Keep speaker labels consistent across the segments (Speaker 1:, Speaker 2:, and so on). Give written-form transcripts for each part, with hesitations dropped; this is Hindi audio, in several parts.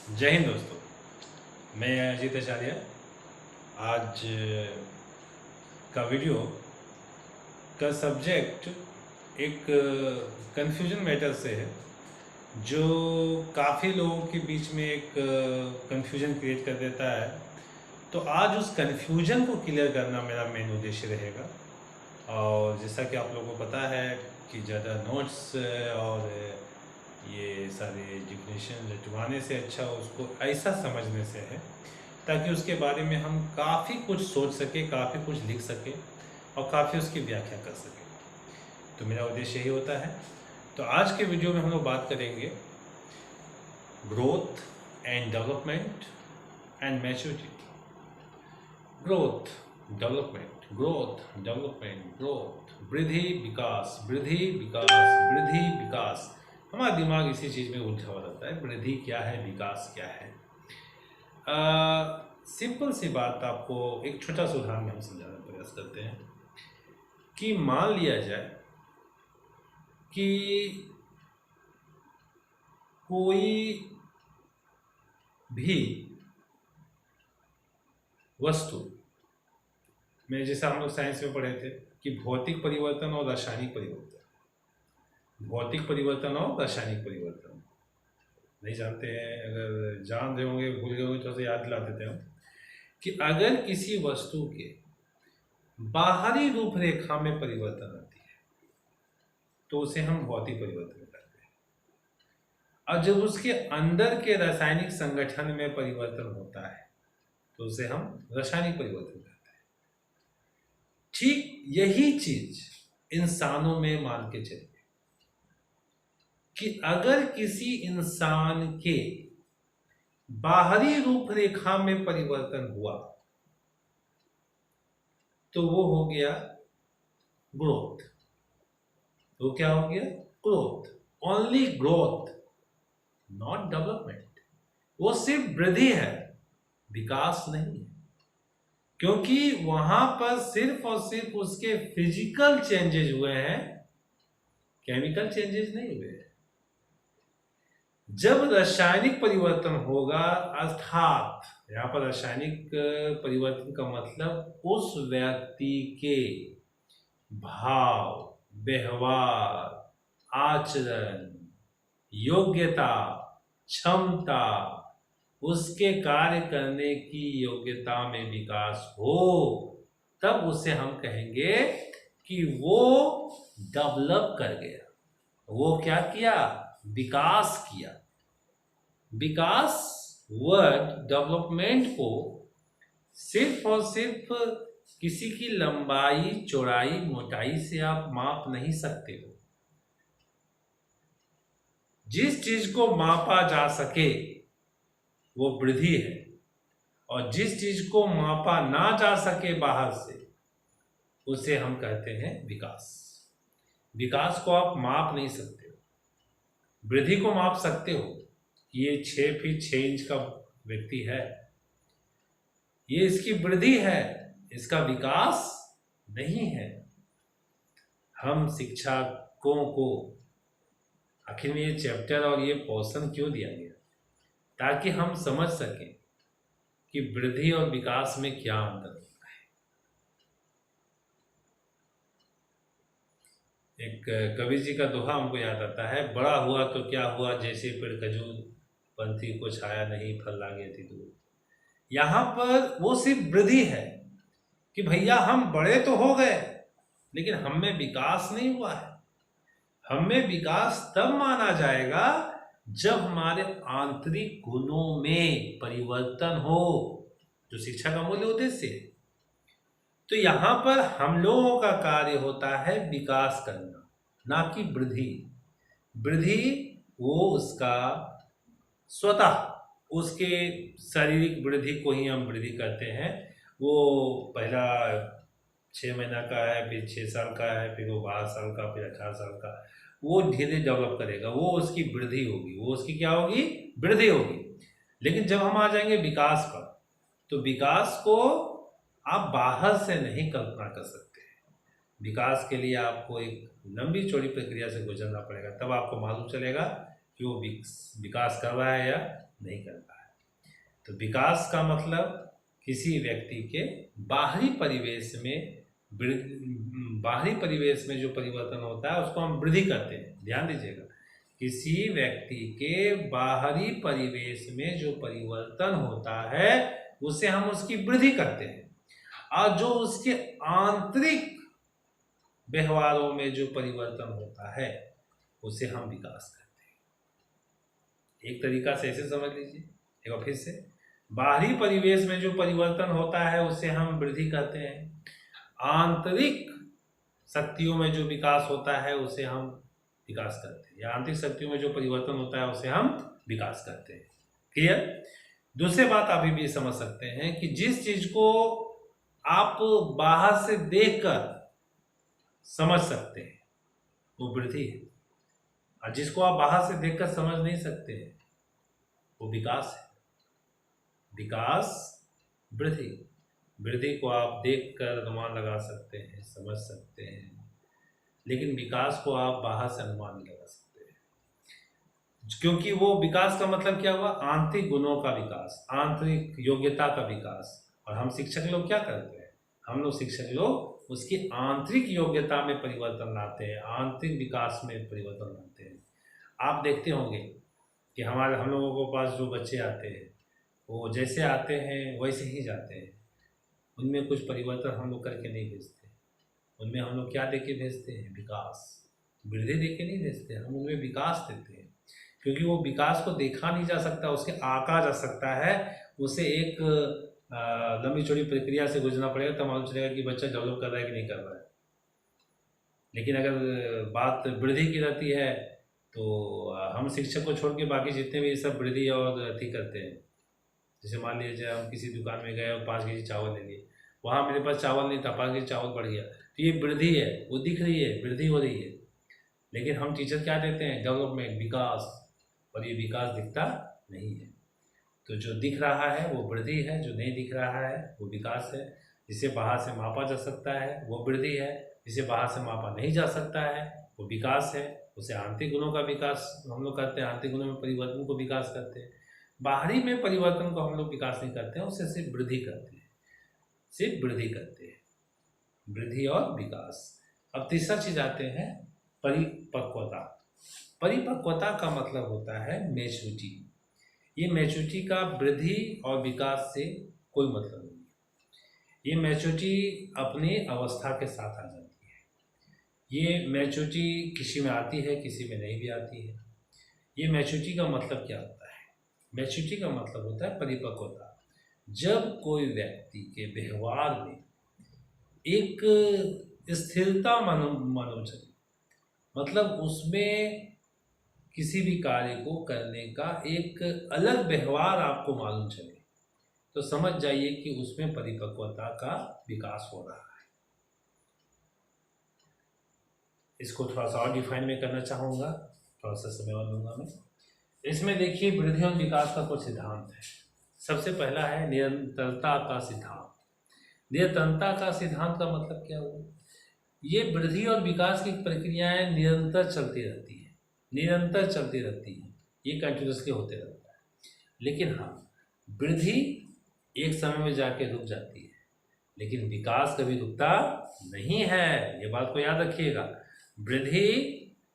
Speaker 1: जय हिंद दोस्तों। मैं अजीत आचार्य। आज का वीडियो का सब्जेक्ट एक कन्फ्यूजन मैटर से है जो काफ़ी लोगों के बीच में एक कन्फ्यूजन क्रिएट कर देता है। तो आज उस कन्फ्यूजन को क्लियर करना मेरा मेन उद्देश्य रहेगा। और जैसा कि आप लोगों को पता है कि ज़्यादा नोट्स और ये सारे डिफिनेशन रटवाने से अच्छा उसको ऐसा समझने से है ताकि उसके बारे में हम काफ़ी कुछ सोच सके, काफ़ी कुछ लिख सके और काफ़ी उसकी व्याख्या कर सके। तो मेरा उद्देश्य यही होता है। तो आज के वीडियो में हम लोग बात करेंगे growth and development and maturity. Growth development, growth development, growth, वृद्धि विकास, वृद्धि विकास, वृद्धि विकास। हमारा दिमाग इसी चीज़ में उलझा हुआ रहता है। वृद्धि क्या है, विकास क्या है। सिंपल सी बात आपको एक छोटा सा उदाहरण में हम समझाने का प्रयास करते हैं कि मान लिया जाए कि कोई भी वस्तु में, जैसा हम लोग साइंस में पढ़े थे कि भौतिक परिवर्तन और रासायनिक परिवर्तन, भौतिक परिवर्तन और रासायनिक परिवर्तन नहीं जानते हैं, अगर जान रहे होंगे भूल गए होंगे तो याद दिला देते हैं कि अगर किसी वस्तु के बाहरी रूपरेखा में परिवर्तन आती है तो उसे हम भौतिक परिवर्तन करते हैं, और जब उसके अंदर के रासायनिक संगठन में परिवर्तन होता है तो उसे हम रासायनिक परिवर्तन करते हैं। ठीक यही चीज इंसानों में मान के चलिए कि अगर किसी इंसान के बाहरी रूपरेखा में परिवर्तन हुआ तो वो हो गया ग्रोथ। तो क्या हो गया? Growth. Only growth, not development. वो सिर्फ वृद्धि है, विकास नहीं है, क्योंकि वहां पर सिर्फ और सिर्फ उसके फिजिकल चेंजेस हुए हैं, केमिकल चेंजेस नहीं हुए हैं। जब रासायनिक परिवर्तन होगा, अर्थात यहाँ पर रासायनिक परिवर्तन का मतलब उस व्यक्ति के भाव, व्यवहार, आचरण, योग्यता, क्षमता, उसके कार्य करने की योग्यता में विकास हो, तब उसे हम कहेंगे कि वो डेवलप कर गया। वो क्या किया? विकास किया। विकास वर्ड डेवलपमेंट को सिर्फ और सिर्फ किसी की लंबाई, चौड़ाई, मोटाई से आप माप नहीं सकते हो। जिस चीज को मापा जा सके वो वृद्धि है, और जिस चीज को मापा ना जा सके बाहर से उसे हम कहते हैं विकास। विकास को आप माप नहीं सकते हो, वृद्धि को माप सकते हो। ये 6 फीट 6 इंच का व्यक्ति है, ये इसकी वृद्धि है, इसका विकास नहीं है। हम शिक्षकों को आखिर में ये चैप्टर और ये पोर्शन क्यों दिया गया? ताकि हम समझ सकें कि वृद्धि और विकास में क्या अंतर होता है। एक कवि जी का दोहा हमको याद आता है, बड़ा हुआ तो क्या हुआ, जैसे पेड़ खजूर, पंथी को छाया नहीं, फल लागे अति दूर। यहां पर वो सिर्फ वृद्धि है कि भैया हम बड़े तो हो गए लेकिन हम में विकास नहीं हुआ है। हम में विकास तब माना जाएगा जब हमारे आंतरिक गुणों में परिवर्तन हो, जो शिक्षा का मूल उद्देश्य है। तो यहां पर हम लोगों का कार्य होता है विकास करना, ना कि वृद्धि। वृद्धि वो उसका स्वतः, उसके शारीरिक वृद्धि को ही हम वृद्धि करते हैं। वो पहला 6 महीना का है, फिर 6 साल का है, फिर वो 12 साल का, फिर 18 साल का, वो धीरे डेवलप करेगा, वो उसकी वृद्धि होगी, वो उसकी क्या होगी? वृद्धि होगी। लेकिन जब हम आ जाएंगे विकास पर, तो विकास को आप बाहर से नहीं कल्पना कर सकते। विकास के लिए आपको एक लंबी चौड़ी प्रक्रिया से गुजरना पड़ेगा, तब आपको मालूम चलेगा कि वो विकास कर रहा है या नहीं कर रहा है। तो विकास का मतलब किसी व्यक्ति के बाहरी परिवेश में जो परिवर्तन होता है उसको हम वृद्धि कहते हैं। ध्यान दीजिएगा, किसी व्यक्ति के बाहरी परिवेश में जो परिवर्तन होता है उसे हम उसकी वृद्धि करते हैं, और जो उसके आंतरिक व्यवहारों में जो परिवर्तन होता है उसे हम विकास करते हैं। एक तरीका से ऐसे समझ लीजिए, एक बार फिर से, बाहरी परिवेश में जो परिवर्तन होता है उसे हम वृद्धि कहते हैं, आंतरिक शक्तियों में जो विकास होता है उसे हम विकास करते हैं, या आंतरिक शक्तियों में जो परिवर्तन होता है उसे हम विकास करते हैं। क्लियर? दूसरी बात आप भी समझ सकते हैं कि जिस चीज को आप बाहर से देखकर समझ सकते हैं वो वृद्धि है, और जिसको आप बाहर से देखकर समझ नहीं सकते हैं वो विकास है। विकास, वृद्धि। वृद्धि को आप देखकर अनुमान लगा सकते हैं, समझ सकते हैं, लेकिन विकास को आप बाहर से अनुमान नहीं लगा सकते हैं, क्योंकि वो विकास का मतलब क्या हुआ? आंतरिक गुणों का विकास, आंतरिक योग्यता का विकास। और हम शिक्षक लोग क्या करते हैं? हम लोग शिक्षक लोग उसकी आंतरिक योग्यता में परिवर्तन लाते हैं, आंतरिक विकास में परिवर्तन लाते हैं। आप देखते होंगे कि हम लोगों के पास जो बच्चे आते हैं वो जैसे आते हैं वैसे ही जाते हैं, उनमें कुछ परिवर्तन हम लोग करके नहीं भेजते। उनमें हम लोग क्या दे के भेजते हैं? विकास, वृद्धि दे के नहीं भेजते, हम उनमें विकास देते हैं, क्योंकि वो विकास को देखा नहीं जा सकता, उसके आंका जा सकता है, उसे एक लंबी चौड़ी प्रक्रिया से गुजरना पड़ेगा तब मालूम चलेगा कि बच्चा डेवलप कर रहा है कि नहीं कर रहा है। लेकिन अगर बात वृद्धि की रहती है तो हम शिक्षक को छोड़ के बाकी जितने भी सब वृद्धि और अति करते हैं। जैसे मान लीजिए हम किसी दुकान में गए और 5 केजी चावल ले लिए, वहाँ मेरे पास चावल नहीं था, 5 केजी चावल बढ़ गया, तो ये वृद्धि है, वो दिख रही है, वृद्धि हो रही है। लेकिन हम टीचर क्या देते हैं? डेवलपमेंट, विकास, और ये विकास दिखता नहीं है। तो जो दिख रहा है वो वृद्धि है, जो नहीं दिख रहा है वो विकास है। जिसे बाहर से मापा जा सकता है वो वृद्धि है, जिसे बाहर से मापा नहीं जा सकता है वो विकास है। उसे आंतरिक गुणों का विकास हम लोग करते हैं, आंतरिक गुणों में परिवर्तन को विकास करते हैं। बाहरी में परिवर्तन को हम लोग विकास नहीं करते हैं, उसे सिर्फ वृद्धि करते हैं, सिर्फ वृद्धि करते हैं, वृद्धि और विकास। अब तीसरा चीज आते हैं परिपक्वता। परिपक्वता का मतलब होता है मैच्योरिटी। ये मैच्योरिटी का वृद्धि और विकास से कोई मतलब नहीं है। ये मैच्योरिटी अपनी अवस्था के साथ आ जाती है। ये मैच्योरिटी किसी में आती है, किसी में नहीं भी आती है। ये मैच्योरिटी का मतलब क्या होता है? मैच्योरिटी का मतलब होता है परिपक्वता। जब कोई व्यक्ति के व्यवहार में एक स्थिरता मानो चले, मतलब उसमें किसी भी कार्य को करने का एक अलग व्यवहार आपको मालूम चले, तो समझ जाइए कि उसमें परिपक्वता का विकास हो रहा है। इसको थोड़ा सा और डिफाइन में करना चाहूँगा, थोड़ा सा समय और लूँगा मैं। इसमें देखिए वृद्धि और विकास का कुछ सिद्धांत है। सबसे पहला है निरंतरता का सिद्धांत। निरंतरता का सिद्धांत का मतलब क्या हुआ? ये वृद्धि और विकास की प्रक्रियाएं निरंतर चलती रहती है, निरंतर चलती रहती है, ये कंटिन्यूसली होते रहता है। लेकिन हाँ, वृद्धि एक समय में जाके रुक जाती है, लेकिन विकास कभी रुकता नहीं है। ये बात को याद रखिएगा, वृद्धि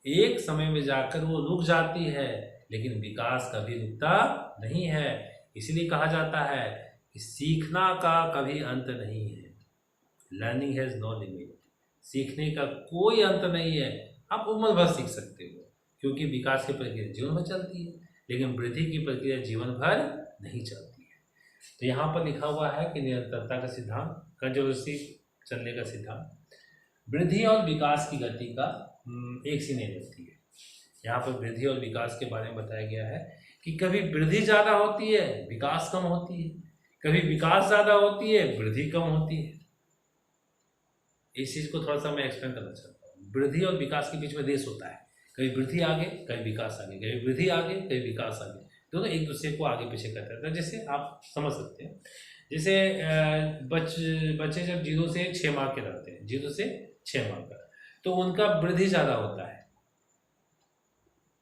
Speaker 1: एक समय में जाकर वो रुक जाती है, लेकिन विकास कभी रुकता नहीं है। इसलिए कहा जाता है कि सीखना का कभी अंत नहीं है। Learning has no limit. सीखने का कोई अंत नहीं है, आप उम्र भर सीख सकते हो, क्योंकि विकास की प्रक्रिया जीवन भर चलती है, लेकिन वृद्धि की प्रक्रिया जीवन भर नहीं चलती है। तो यहाँ पर लिखा हुआ है कि निरंतरता का सिद्धांत, कंटिन्यूअसली चलने का सिद्धांत, वृद्धि और विकास की गति का एक सी नहीं रहती है। यहाँ पर वृद्धि और विकास के बारे में बताया गया है कि कभी वृद्धि ज़्यादा होती है, विकास कम होती है, कभी विकास ज़्यादा होती है, वृद्धि कम होती है। इस चीज़ को थोड़ा सा मैं एक्सप्लेन करना चाहता हूँ। वृद्धि और विकास के बीच में रेस होता है, कभी वृद्धि आगे, कभी विकास आगे, कभी वृद्धि आगे, कभी विकास आगे, दोनों एक दूसरे को आगे पीछे करते रहते हैं। जैसे आप समझ सकते हैं, जैसे बच्चे जब 0 से 6 माह के रहते हैं, 0 से 6 माह का, तो उनका वृद्धि ज़्यादा होता है,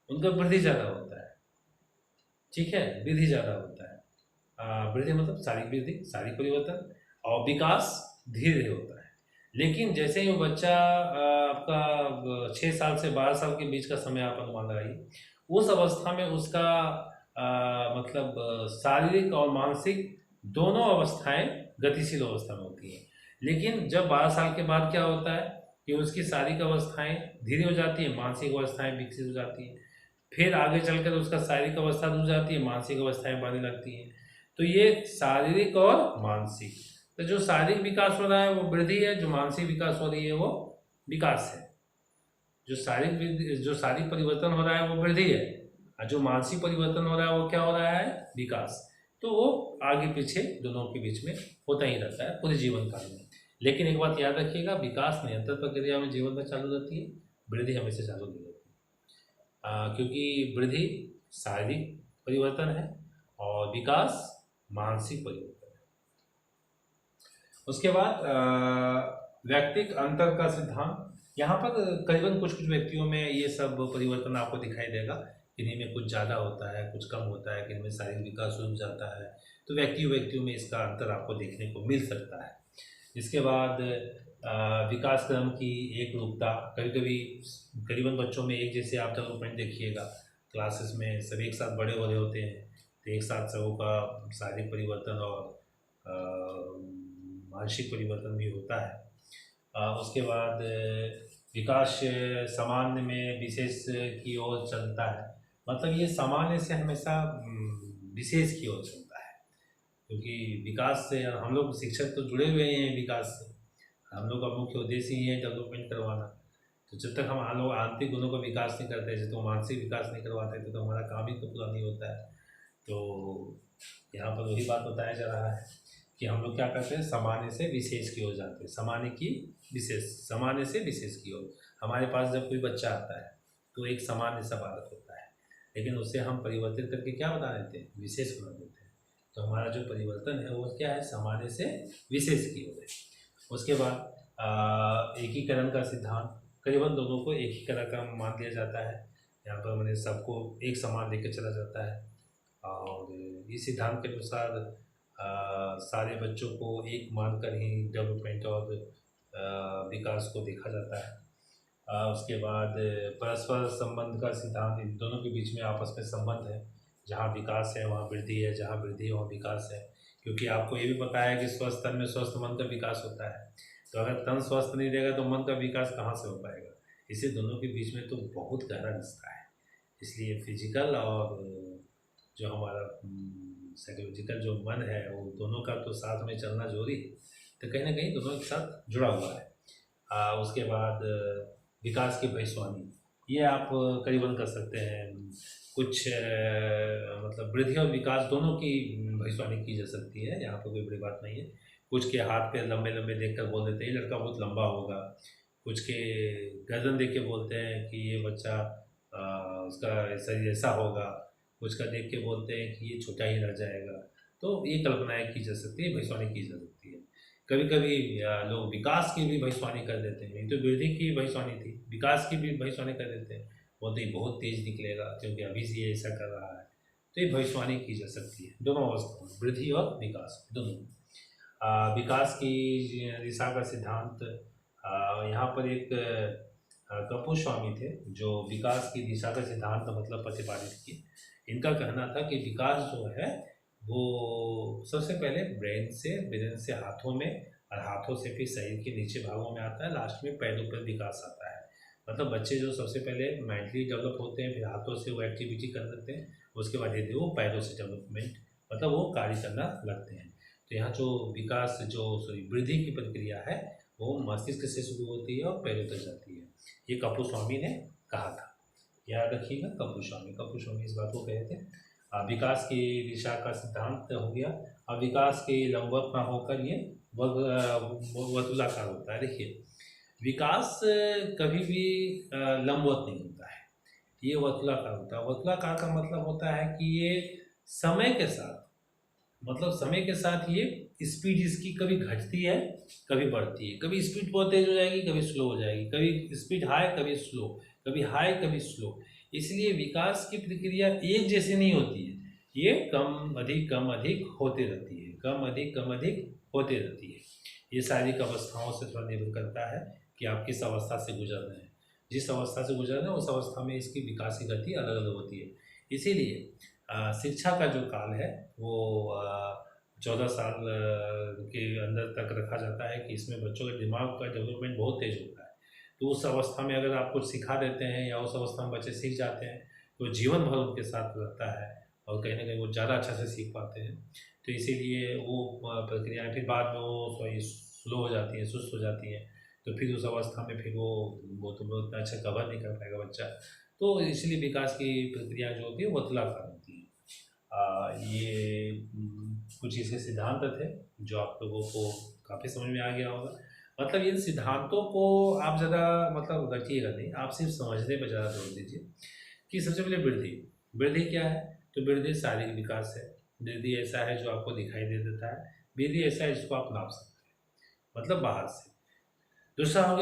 Speaker 1: उनका वृद्धि ज़्यादा होता है, ठीक है, वृद्धि ज़्यादा होता है। वृद्धि मतलब शारीरिक वृद्धि, शारीरिक परिवर्तन, और विकास धीरे धीरे होता है। लेकिन जैसे ही वो बच्चा आपका 6 साल से 12 साल के बीच का समय आप अनुमान लगाइए, उस अवस्था में उसका मतलब शारीरिक और मानसिक दोनों अवस्थाएं गतिशील अवस्था में होती हैं। लेकिन जब 12 साल के बाद क्या होता है कि उसकी शारीरिक अवस्थाएं धीरे हो जाती हैं, मानसिक अवस्थाएं विकसित हो जाती हैं। फिर आगे चलकर उसका शारीरिक अवस्था रुक जाती है, मानसिक अवस्थाएं बढ़ने लगती हैं। तो ये शारीरिक और मानसिक, तो जो शारीरिक विकास हो रहा है वो वृद्धि है, जो मानसिक विकास हो रही है वो विकास है। जो शारीरिक परिवर्तन हो रहा है वो वृद्धि है, और जो मानसिक परिवर्तन हो रहा है वो क्या हो रहा है, विकास। तो वो आगे पीछे दोनों के बीच में होता ही रहता है पूरे जीवन काल में। लेकिन एक बात याद रखिएगा, विकास निरंतर प्रक्रिया में जीवन में चालू रहती है, वृद्धि हमेशा चालू नहीं रहती। क्योंकि वृद्धि शारीरिक परिवर्तन है और विकास मानसिक परिवर्तन है। उसके बाद व्यक्तिक अंतर का सिद्धांत, यहाँ पर करीबन कुछ कुछ व्यक्तियों में ये सब परिवर्तन आपको दिखाई देगा। किन्हीं में कुछ ज़्यादा होता है, कुछ कम होता है, किन्हीं में शारीरिक विकास रुक जाता है। तो व्यक्तियों में इसका अंतर आपको देखने को मिल सकता है। इसके बाद विकास क्रम की एक रूपता, कभी कभी करीबन बच्चों में एक जैसे आप डेवलपमेंट देखिएगा, क्लासेस में सब एक साथ बड़े हो रहे होते हैं, तो एक साथ सबों का शारीरिक परिवर्तन और मानसिक परिवर्तन भी होता है। उसके बाद विकास सामान्य में विशेष की ओर चलता है, मतलब ये सामान्य से हमेशा विशेष की ओर चलता है। क्योंकि विकास से हम लोग शिक्षक तो जुड़े हुए हैं विकास से, हम लोग का मुख्य उद्देश्य ही है डेवलपमेंट करवाना। तो जब तक हम लोग आंतरिक गुणों का विकास नहीं करते, जब तो मानसिक विकास नहीं करवाते तो हमारा काम ही तो पूरा नहीं होता है। तो यहाँ पर वही बात बताया जा रहा है कि हम लोग क्या करते हैं, सामान्य से विशेष की ओर जाते हैं, सामान्य से विशेष की ओर। हमारे पास जब कोई बच्चा आता है तो एक सामान्य सा बालक होता है, लेकिन उसे हम परिवर्तित करके क्या बना देते हैं, विशेष बना देते हैं। तो हमारा जो परिवर्तन है वो क्या है, सामान्य से विशेष की ओर है। उसके बाद एकीकरण का सिद्धांत, करीबन दोनों को एकीकरण का मान दिया जाता है। यहाँ पर मैंने सबको एक समान लेकर चला जाता है, और इस सिद्धांत के अनुसार सारे बच्चों को एक मानकर ही डेवलपमेंट और विकास को देखा जाता है। उसके बाद परस्पर संबंध का सिद्धांत, इन दोनों के बीच में आपस में संबंध है, जहाँ विकास है वहाँ वृद्धि है, जहाँ वृद्धि है वहाँ विकास है। क्योंकि आपको ये भी पता है कि स्वस्थ तन में स्वस्थ मन का विकास होता है, तो अगर तन स्वस्थ नहीं रहेगा तो मन का विकास कहाँ से हो पाएगा। इसे दोनों के बीच में तो बहुत गहरा रिश्ता है। इसलिए फिजिकल और जो हमारा साइकोलॉजिकल जो मन है वो दोनों का तो साथ में चलना जरूरी है, तो कहीं ना कहीं दोनों एक साथ जुड़ा हुआ है। उसके बाद विकास की भविष्यवाणी, ये आप करीबन कर सकते हैं। कुछ मतलब वृद्धि और विकास दोनों की भविष्यवाणी की जा सकती है, यहाँ पर कोई बड़ी बात नहीं है। कुछ के हाथ पे लंबे लंबे देख कर बोल देते हैं ये लड़का बहुत लंबा होगा, कुछ के गर्दन देख के बोलते हैं कि ये बच्चा उसका शरीर ऐसा होगा, कुछ का देख के बोलते हैं कि ये छोटा ही रह जाएगा। तो ये कल्पनाएं की जा सकती है, भविष्यवाणी की जा सकती है। कभी कभी लोग विकास की भी भविष्यवाणी कर देते हैं, तो वृद्धि की भविष्यवाणी थी, विकास की भी भविष्यवाणी कर देते हैं, बोलते ही बहुत तेज निकलेगा क्योंकि अभी से ये ऐसा कर रहा है। तो ये भविष्यवाणी की जा सकती है दोनों अवस्थाओं में, वृद्धि और विकास दोनों। विकास की दिशा का सिद्धांत, यहाँ पर एक कपूर स्वामी थे जो विकास की दिशा का सिद्धांत मतलब प्रतिपादित किए। इनका कहना था कि विकास जो है वो सबसे पहले ब्रेन से हाथों में, और हाथों से फिर शरीर के नीचे भागों में आता है, लास्ट में पैरों पर विकास आता है। मतलब बच्चे जो सबसे पहले मेंटली डेवलप होते हैं, फिर हाथों से वो एक्टिविटी कर लेते हैं, उसके बाद यदि वो पैरों से डेवलपमेंट मतलब वो कार्य करना लगते हैं। तो यहाँ जो विकास वृद्धि की प्रक्रिया है वो मस्तिष्क से शुरू होती है और पैरों तक जाती है, ये कपूर स्वामी ने कहा था। याद रखिएगा, कपूर स्वामी इस बात को कहे थे। विकास की दिशा का सिद्धांत हो गया। अब विकास के लंबवत ना होकर ये वर्तुलाकार होता है। देखिए, विकास कभी भी लंबवत नहीं होता है, ये वर्तुलाकार होता है। वर्तुलाकार का मतलब होता है कि ये समय के साथ, मतलब समय के साथ ये स्पीड इसकी कभी घटती है कभी बढ़ती है, कभी स्पीड बहुत तेज हो जाएगी कभी स्लो हो जाएगी, कभी स्पीड हाई कभी स्लो, कभी हाई कभी स्लो। इसलिए विकास की प्रक्रिया एक जैसी नहीं होती है। ये कम अधिक होती रहती है, कम अधिक होती रहती है। ये शारीरिक अवस्थाओं से थोड़ा निर्भर करता है कि आप किस अवस्था से गुजर रहे हैं। जिस अवस्था से गुजर रहे हैं उस अवस्था में इसकी विकास की गति अलग अलग होती है। इसीलिए शिक्षा का जो काल है वो 14 साल के अंदर तक रखा जाता है कि इसमें बच्चों के दिमाग का डेवलपमेंट बहुत तेज होता है। तो उस अवस्था में अगर आप कुछ सिखा देते हैं या उस अवस्था में बच्चे सीख जाते हैं तो जीवन भर उनके साथ रहता है और कहीं ना कहीं वो ज़्यादा अच्छा से सीख पाते हैं। तो इसीलिए वो प्रक्रियाएँ फिर बाद में वो स्लो हो जाती हैं, सुस्त हो जाती हैं। तो फिर उस अवस्था में फिर वो तो उतना अच्छा कवर नहीं कर पाएगा बच्चा। तो इसलिए विकास की प्रक्रिया जो होती है वो तुलाकार होती है। ये कुछ ऐसे सिद्धांत थे जो आप लोगों को काफ़ी समझ में आ गया होगा। मतलब इन सिद्धांतों को आप ज़्यादा मतलब रखिएगा नहीं, आप सिर्फ समझने पर ज़्यादा जोर दीजिए कि सबसे पहले वृद्धि। वृद्धि क्या है? तो वृद्धि शारीरिक विकास है। वृद्धि ऐसा है जो आपको दिखाई दे देता है। वृद्धि ऐसा है जिसको आप नाप सकते हैं, मतलब बाहर से। दूसरा हो गया